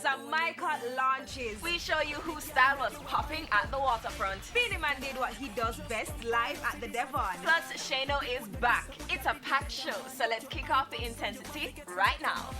Jamaica launches. We show you whose style was popping at the waterfront. Beanie Man did what he does best live at the Devon. Plus, Shano is back. It's a packed show, so let's kick off the intensity right now.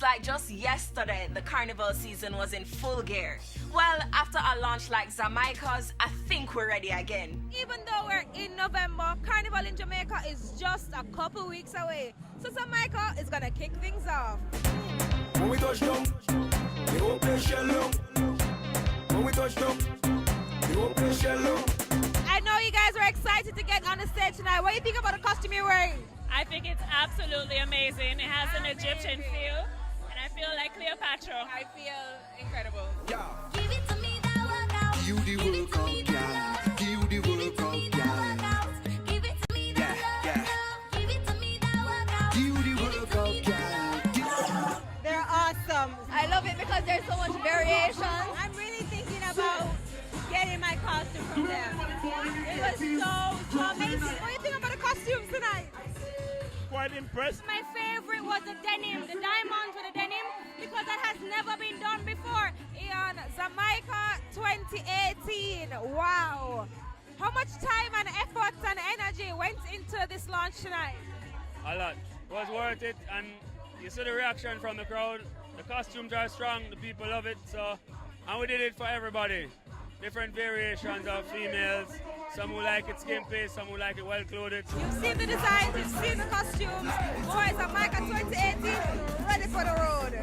Like just yesterday, the carnival season was in full gear. Well, after a launch like Jamaica's, I think we're ready again. Even though we're in November, Carnival in Jamaica is just a couple weeks away. So Jamaica is gonna kick things off. When we touch down, they won't play shallow. When we touch down, they won't play shallow. I know you guys are excited to get on the stage tonight. What do you think about the costume you're wearing? I think it's absolutely amazing. It has an Egyptian feel. I feel like Cleopatra. I feel incredible. Yeah. Give it to me, that workout. You the workout, girl. You the workout, girl. Give it to me, that workout. Give it to me, that workout. You the workout, girl. They're awesome. I love it because there's so much variation. I'm really thinking about getting my costume from them. It was so amazing. What do you think about the costumes tonight? Quite impressed. My favorite was the denim, the diamonds with the denim, because that has never been done before in Jamaica 2018. Wow. How much time and effort and energy went into this launch tonight? A lot. It was worth it, and you see the reaction from the crowd. The costumes are strong, the people love it, and we did it for everybody. Different variations of females, some who like it skimpy, some who like it well clothed. You've seen the designs, you've seen the costumes. Boys, Jamaica 2018, ready for the road.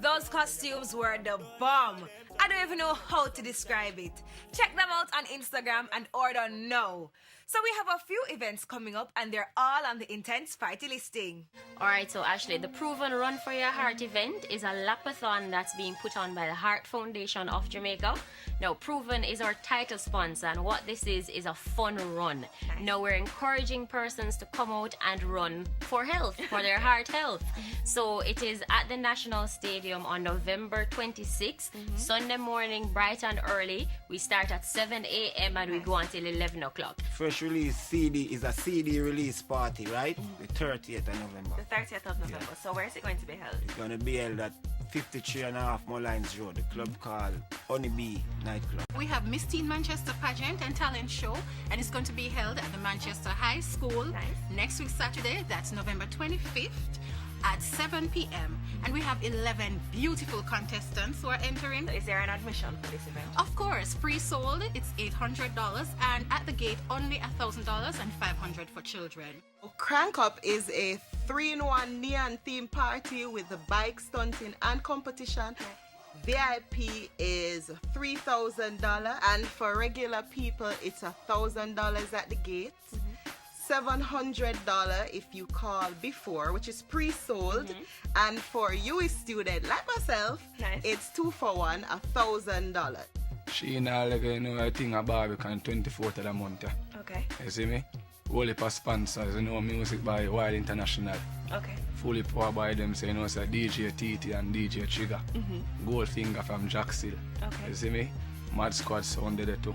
Those costumes were the bomb. I don't even know how to describe it. Check them out on Instagram and order now. So we have a few events coming up and they're all on the Intense Party listing. Alright, so Ashley, the Proven Run for Your Heart event is a lapathon that's being put on by the Heart Foundation of Jamaica. Now, Proven is our title sponsor, and what this is a fun run. Nice. Now, we're encouraging persons to come out and run for health, for their heart health. So it is at the National Stadium on November 26th, Sunday morning, bright and early. We start at 7 a.m. and we go until 11 o'clock. Fresh release CD is a CD release party, right? The 30th of November. The 30th of November. Yeah. So where is it going to be held? It's going to be held at 53.5 Mullines Road, the club called Honeybee Nightclub. We have Miss Teen Manchester pageant and talent show, and it's going to be held at the Manchester High School next week Saturday, that's November 25th at 7 p.m. And we have 11 beautiful contestants who are entering. So is there an admission for this event? Of course, pre-sold, it's $800, and at the gate only $1,000 and $500 for children. Crank Up is a 3-in-1 neon theme party with the bike stunting and competition. VIP is $3,000, and for regular people it's $1,000 at the gate. $700 if you call before, which is pre-sold, and for you student like myself, it's 2 for 1, $1,000. She now like a thing about Barbican 24th of the month. Okay. You see me? Only for sponsors, music by Wild International. Okay. Fully powered by them, so it's a DJ TT and DJ Trigger. Goldfinger from Jackson. Okay. You see me? Mad Squad sound there too.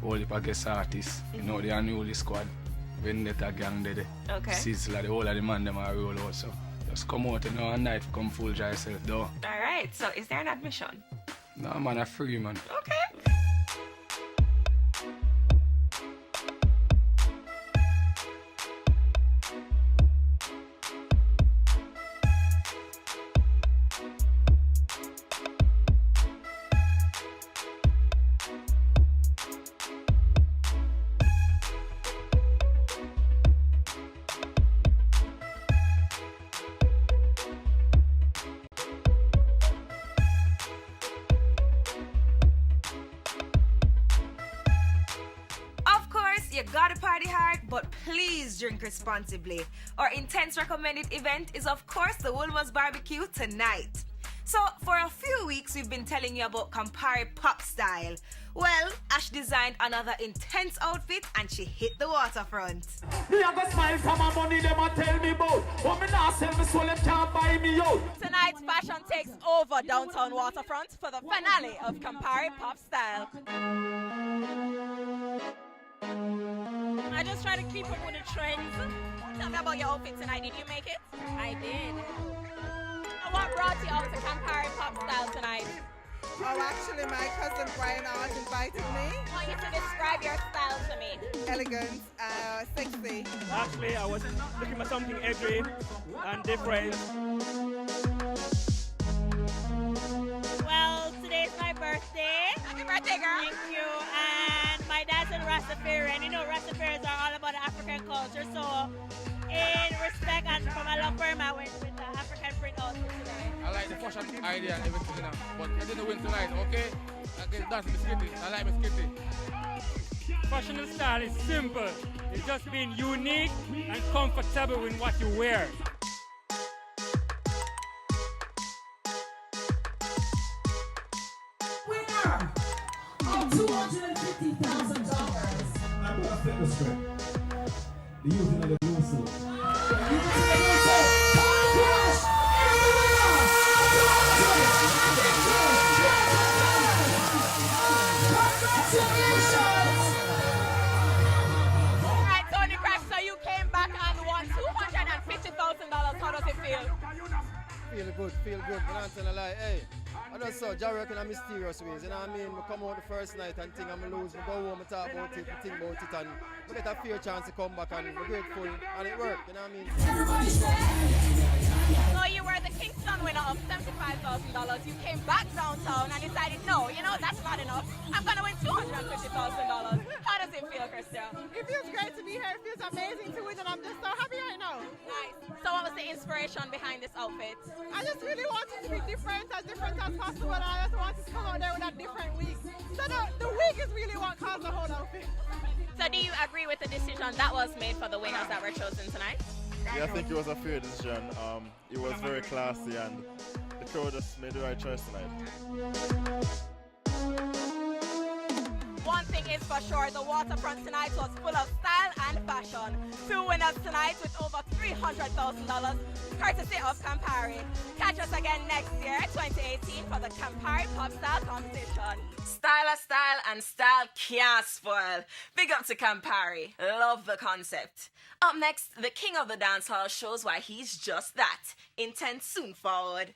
Only for guest artists. You know the unruly squad. Vendetta gang there. Okay. Sizzler, the whole of the man them are roll out, so just come out and night come full dry yourself though. Alright, so is there an admission? No man, a free man. Okay. You gotta party hard, but please drink responsibly. Our intense recommended event is of course the Woolworths Barbecue tonight. So, for a few weeks, we've been telling you about Campari pop style. Well, Ash designed another intense outfit and she hit the waterfront. Me a go smile for my money, them a tell me about. But me nah sell me soul, them can't buy me out. Tonight's fashion takes over downtown waterfront for the finale of Campari Pop Style. I just try to keep up with the trends. Tell me about your outfit tonight. Did you make it? I did. What brought you out to Campari Pop Style tonight? Oh, actually, my cousin Brian Art invited me. I want you to describe your style to me. Elegant, sexy. Actually, I was looking for something edgy and different. Well, today's my birthday. Happy birthday, girl. Thank you. And my dad's in Rastafarian. You know, Rastafaris are all about the African culture. So, in respect and from my love for him, I went with the African print outfit today. I like the fashion idea and everything, you know, but I didn't win tonight, okay? I can dance with skitty. I like my skitty. Fashion and style is simple. It's just being unique and comfortable in what you wear. Winner of $250,000. I'm gonna flip the script. The youth in the blue suit. Alright, Tony Crack, so you came back and won $250,000. How does it feel? Feel good, but I'm telling a lie. Hey, I just saw Jah working in mysterious ways, you know what I mean? I come out the first night and think I'm going to lose, I go home and talk about it, think about it, and I get a fair chance to come back and I'm grateful, and it worked, you know what I mean? So you were the Kingston winner of $75,000. You came back downtown and decided, no, you know, that's not enough. I'm going to win $250,000. How does it feel, Christian? It feels great to be here. It feels amazing to win, and I'm just so happy right now. Nice. So what was the inspiration behind this outfit? I just really wanted to be different as possible, and I just wanted to come out there with a different wig. So the wig is really what caused the whole outfit. So do you agree with the decision that was made for the winners that were chosen tonight? Yeah, I think it was a fair decision. It was very classy and the crowd just made the right choice tonight. One thing is for sure, the waterfront tonight was full of style and fashion. Two winners tonight with over $300,000, courtesy of Campari. Catch us again next year, 2018, for the Campari Pop Style competition. Style and style can't spoil. Big up to Campari. Love the concept. Up next, the king of the dancehall shows why he's just that. Intense soon forward.